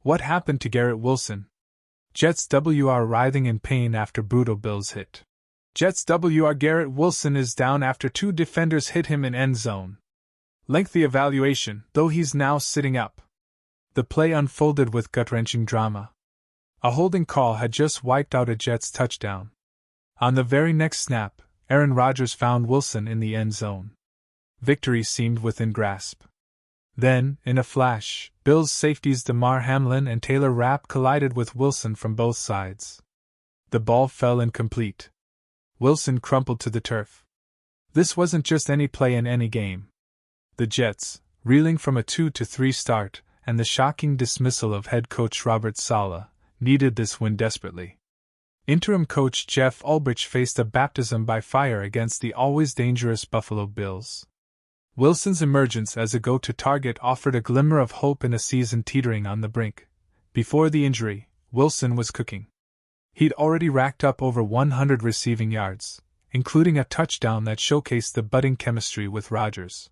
What happened to Garrett Wilson? Jets WR writhing in pain after brutal Bills hit. Jets WR Garrett Wilson is down after two defenders hit him in end zone. Lengthy evaluation, though he's now sitting up. The play unfolded with gut-wrenching drama. A holding call had just wiped out a Jets touchdown. On the very next snap, Rodgers found Wilson in the end zone. Victory seemed within grasp. Then, in a flash, Bills safeties Damar, Hamlin and Rapp collided with Wilson from both sides. The ball fell incomplete. Wilson crumpled to the turf. This wasn't just any play in any game. The Jets, reeling from a 2-3 start, and the shocking dismissal of head coach Robert Saleh, needed this win desperately. Interim coach Jeff Ulbrich faced a baptism by fire against the always dangerous Buffalo Bills. Wilson's emergence as a go-to target offered a glimmer of hope in a season teetering on the brink. Before the injury, Wilson was cooking. He'd already racked up over 100 receiving yards, including a touchdown that showcased the budding chemistry with Rodgers.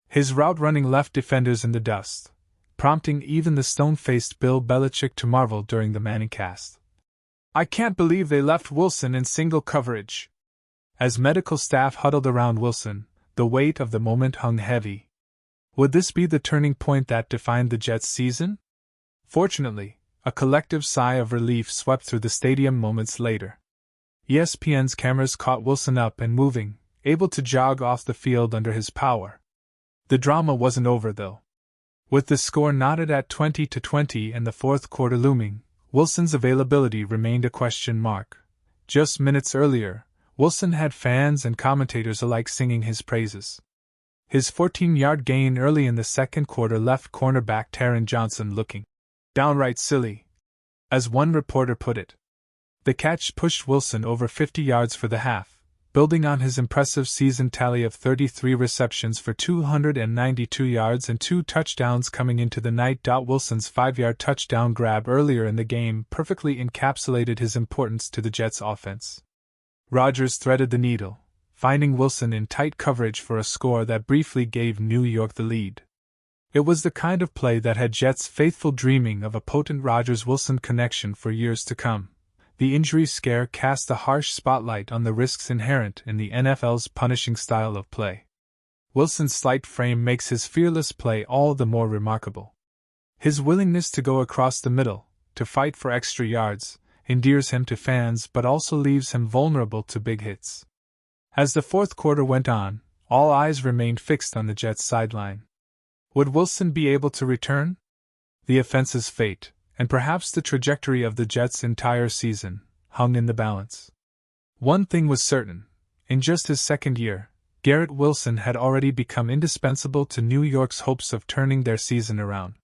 His route running left defenders in the dust, prompting even the stone-faced Bill Belichick to marvel during the Manning cast. "I can't believe they left Wilson in single coverage." As medical staff huddled around Wilson, the weight of the moment hung heavy. Would this be the turning point that defined the Jets' season? Fortunately, a collective sigh of relief swept through the stadium moments later. ESPN's cameras caught Wilson up and moving, able to jog off the field under his power. The drama wasn't over, though. With the score knotted at 20-20 and the fourth quarter looming, Wilson's availability remained a question mark. Just minutes earlier, Wilson had fans and commentators alike singing his praises. His 14-yard gain early in the second quarter left cornerback Taron Johnson looking downright silly, as one reporter put it. The catch pushed Wilson over 50 yards for the half, building on his impressive season tally of 33 receptions for 292 yards and 2 touchdowns coming into the night. Wilson's 5-yard touchdown grab earlier in the game perfectly encapsulated his importance to the Jets' offense. Rodgers threaded the needle, finding Wilson in tight coverage for a score that briefly gave New York the lead. It was the kind of play that had Jets faithful dreaming of a potent Rodgers-Wilson connection for years to come. The injury scare cast a harsh spotlight on the risks inherent in the NFL's punishing style of play. Wilson's slight frame makes his fearless play all the more remarkable. His willingness to go across the middle, to fight for extra yards, endears him to fans but also leaves him vulnerable to big hits. As the fourth quarter went on, all eyes remained fixed on the Jets' sideline. Would Wilson be able to return? The offense's fate, and perhaps the trajectory of the Jets' entire season, hung in the balance. One thing was certain: in just his second year, Garrett Wilson had already become indispensable to New York's hopes of turning their season around.